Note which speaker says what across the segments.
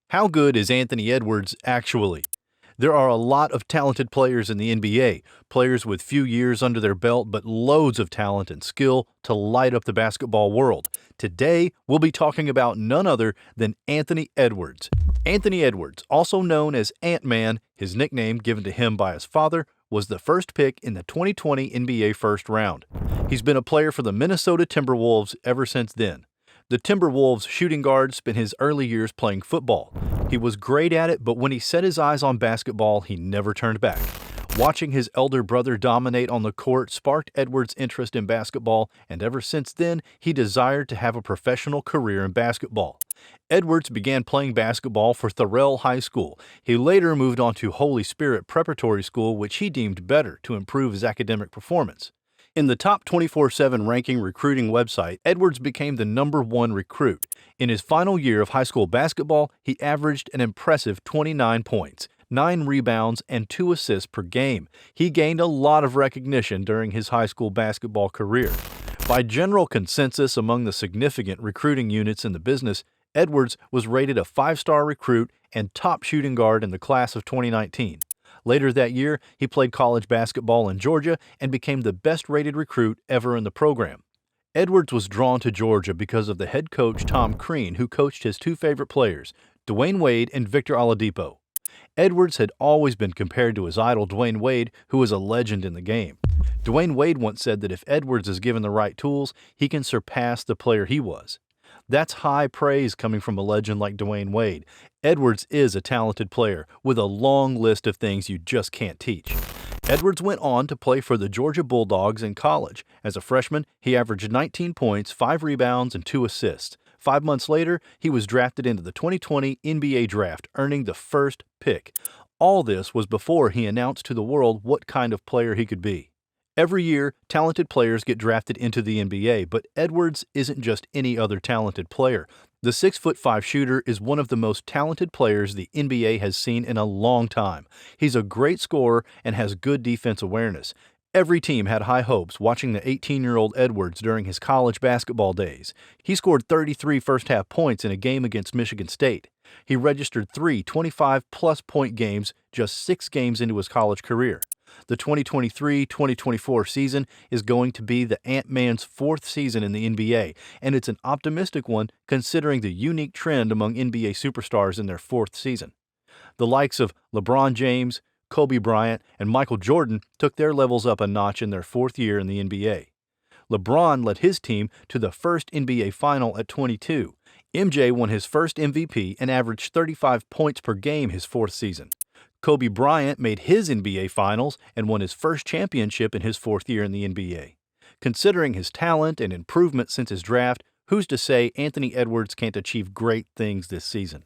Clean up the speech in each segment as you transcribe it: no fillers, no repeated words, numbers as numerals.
Speaker 1: How good is Anthony Edwards actually? There are a lot of talented players in the NBA, players with few years under their belt but loads of talent and skill to light up the basketball world. Today, we'll be talking about none other than Anthony Edwards. Anthony Edwards, also known as Ant-Man, his nickname given to him by his father, was the first pick in the 2020 NBA first round. He's been a player for the Minnesota Timberwolves ever since then. The Timberwolves shooting guard spent his early years playing football. He was great at it, but when he set his eyes on basketball, he never turned back. Watching his elder brother dominate on the court sparked Edwards' interest in basketball, and ever since then, he desired to have a professional career in basketball. Edwards began playing basketball for Thorell High School. He later moved on to Holy Spirit Preparatory School, which he deemed better to improve his academic performance. In the top 24/7 ranking recruiting website, Edwards became the #1 recruit. In his final year of high school basketball, he averaged an impressive 29 points, 9 rebounds, and 2 assists per game. He gained a lot of recognition during his high school basketball career. By general consensus among the significant recruiting units in the business, Edwards was rated a 5-star recruit and top shooting guard in the class of 2019. Later that year, he played college basketball in Georgia and became the best-rated recruit ever in the program. Edwards was drawn to Georgia because of the head coach Tom Crean, who coached his two favorite players, Dwayne Wade and Victor Oladipo. Edwards had always been compared to his idol Dwayne Wade, who is a legend in the game. Dwayne Wade once said that if Edwards is given the right tools, he can surpass the player he was. That's high praise coming from a legend like Dwayne Wade. Edwards is a talented player with a long list of things you just can't teach. Edwards went on to play for the Georgia Bulldogs in college. As a freshman, he averaged 19 points, 5 rebounds, and 2 assists. 5 months later, he was drafted into the 2020 NBA Draft, earning the first pick. All this was before he announced to the world what kind of player he could be. Every year, talented players get drafted into the NBA, but Edwards isn't just any other talented player. The 6'5" shooter is one of the most talented players the NBA has seen in a long time. He's a great scorer and has good defense awareness. Every team had high hopes watching the 18-year-old Edwards during his college basketball days. He scored 33 first-half points in a game against Michigan State. He registered 3 25-plus point games just 6 games into his college career. The 2023-2024 season is going to be the Ant-Man's 4th season in the NBA, and it's an optimistic one considering the unique trend among NBA superstars in their 4th season. The likes of LeBron James, Kobe Bryant, and Michael Jordan took their levels up a notch in their 4th year in the NBA. LeBron led his team to the first NBA final at 22. MJ won his first MVP and averaged 35 points per game his 4th season. Kobe Bryant made his NBA Finals and won his first championship in his 4th year in the NBA. Considering his talent and improvement since his draft, who's to say Anthony Edwards can't achieve great things this season?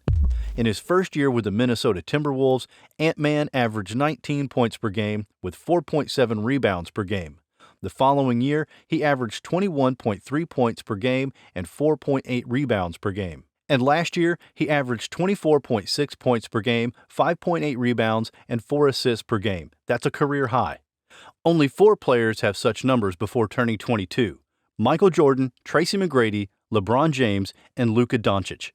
Speaker 1: In his first year with the Minnesota Timberwolves, Ant-Man averaged 19 points per game with 4.7 rebounds per game. The following year, he averaged 21.3 points per game and 4.8 rebounds per game. And last year, he averaged 24.6 points per game, 5.8 rebounds, and 4 assists per game. That's a career high. Only 4 players have such numbers before turning 22: Michael Jordan, Tracy McGrady, LeBron James, and Luka Doncic.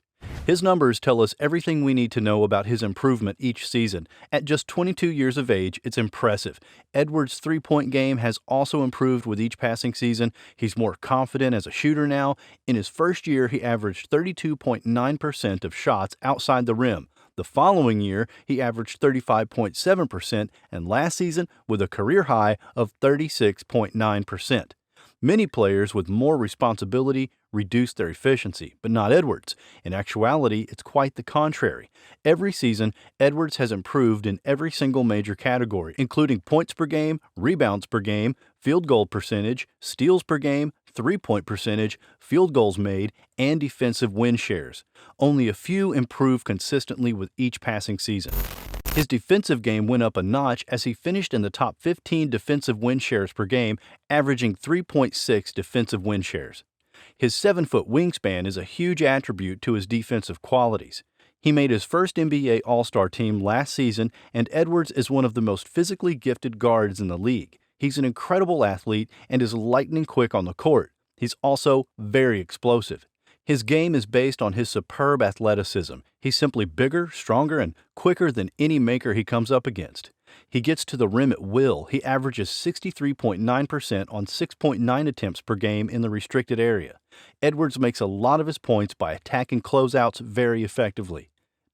Speaker 1: His numbers tell us everything we need to know about his improvement each season. At just 22 years of age, it's impressive. Edwards' three-point game has also improved with each passing season. He's more confident as a shooter now. In his first year, he averaged 32.9% of shots outside the rim. The following year, he averaged 35.7%, and last season, with a career high of 36.9%. Many players with more responsibility reduce their efficiency, but not Edwards. In actuality, it's quite the contrary. Every season, Edwards has improved in every single major category, including points per game, rebounds per game, field goal percentage, steals per game, three-point percentage, field goals made, and defensive win shares. Only a few improve consistently with each passing season. His defensive game went up a notch as he finished in the top 15 defensive win shares per game, averaging 3.6 defensive win shares. His 7-foot wingspan is a huge attribute to his defensive qualities. He made his first NBA All-Star team last season, and Edwards is one of the most physically gifted guards in the league. He's an incredible athlete and is lightning quick on the court. He's also very explosive. His game is based on his superb athleticism. He's simply bigger, stronger, and quicker than any maker he comes up against. He gets to the rim at will. He averages 63.9% on 6.9 attempts per game in the restricted area. Edwards makes a lot of his points by attacking closeouts very effectively.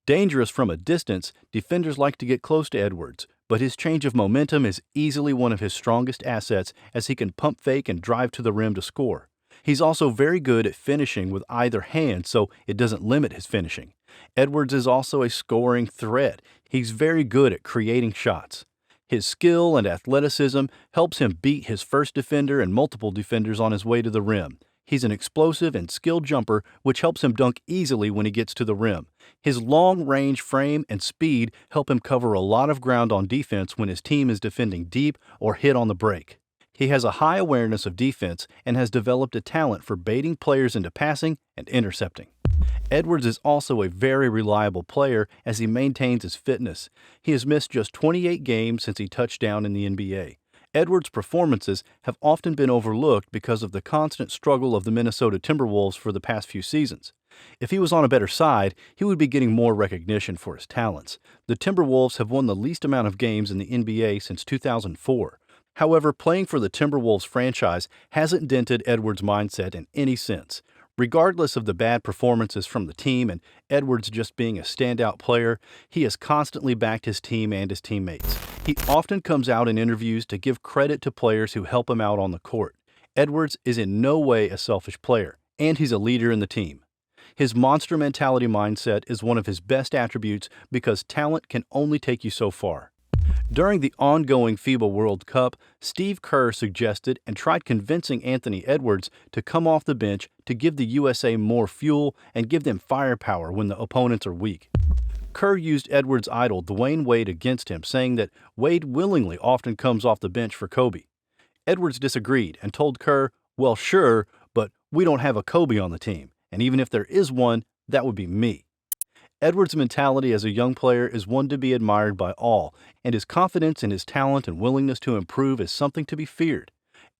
Speaker 1: Dangerous from a distance, defenders like to get close to Edwards, but his change of momentum is easily one of his strongest assets as he can pump fake and drive to the rim to score. He's also very good at finishing with either hand, so it doesn't limit his finishing. Edwards is also a scoring threat. He's very good at creating shots. His skill and athleticism helps him beat his first defender and multiple defenders on his way to the rim. He's an explosive and skilled jumper, which helps him dunk easily when he gets to the rim. His long-range frame and speed help him cover a lot of ground on defense when his team is defending deep or hit on the break. He has a high awareness of defense and has developed a talent for baiting players into passing and intercepting. Edwards is also a very reliable player as he maintains his fitness. He has missed just 28 games since he touched down in the NBA. Edwards' performances have often been overlooked because of the constant struggle of the Minnesota Timberwolves for the past few seasons. If he was on a better side, he would be getting more recognition for his talents. The Timberwolves have won the least amount of games in the NBA since 2004. However, playing for the Timberwolves franchise hasn't dented Edwards' mindset in any sense. Regardless of the bad performances from the team and Edwards just being a standout player, he has constantly backed his team and his teammates. He often comes out in interviews to give credit to players who help him out on the court. Edwards is in no way a selfish player, and he's a leader in the team. His monster mentality mindset is one of his best attributes because talent can only take you so far. During the ongoing FIBA World Cup, Steve Kerr suggested and tried convincing Anthony Edwards to come off the bench to give the USA more fuel and give them firepower when the opponents are weak. Kerr used Edwards' idol Dwayne Wade against him, saying that Wade willingly often comes off the bench for Kobe. Edwards disagreed and told Kerr, "Well, sure, but we don't have a Kobe on the team, and even if there is one, that would be me." Edwards' mentality as a young player is one to be admired by all, and his confidence in his talent and willingness to improve is something to be feared.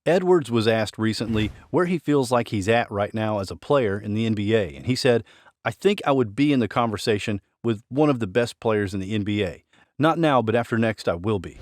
Speaker 1: Edwards was asked recently where he feels like he's at right now as a player in the NBA, and he said, "I think I would be in the conversation with one of the best players in the NBA. Not now, but after next I will be."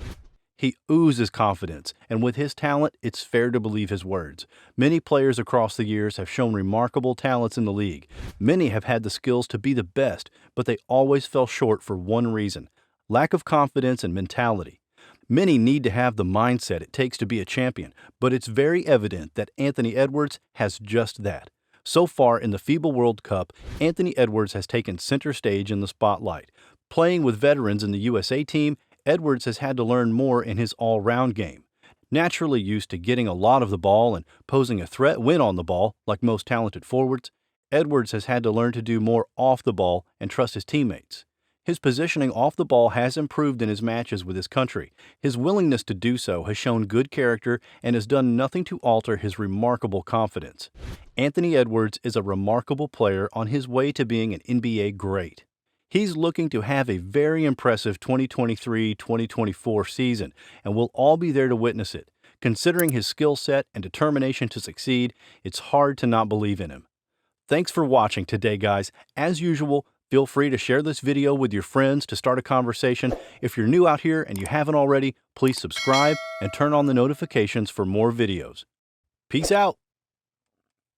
Speaker 1: He oozes confidence, and with his talent, it's fair to believe his words. Many players across the years have shown remarkable talents in the league. Many have had the skills to be the best, but they always fell short for one reason: lack of confidence and mentality. Many need to have the mindset it takes to be a champion, but it's very evident that Anthony Edwards has just that. So far in the FIBA World Cup, Anthony Edwards has taken center stage in the spotlight. Playing with veterans in the USA team, Edwards has had to learn more in his all-round game. Naturally used to getting a lot of the ball and posing a threat when on the ball, like most talented forwards, Edwards has had to learn to do more off the ball and trust his teammates. His positioning off the ball has improved in his matches with his country. His willingness to do so has shown good character and has done nothing to alter his remarkable confidence. Anthony Edwards is a remarkable player on his way to being an NBA great. He's looking to have a very impressive 2023-2024 season, and we'll all be there to witness it. Considering his skill set and determination to succeed, it's hard to not believe in him. Thanks for watching today, guys. As usual, feel free to share this video with your friends to start a conversation. If you're new out here and you haven't already, please subscribe and turn on the notifications for more videos. Peace out.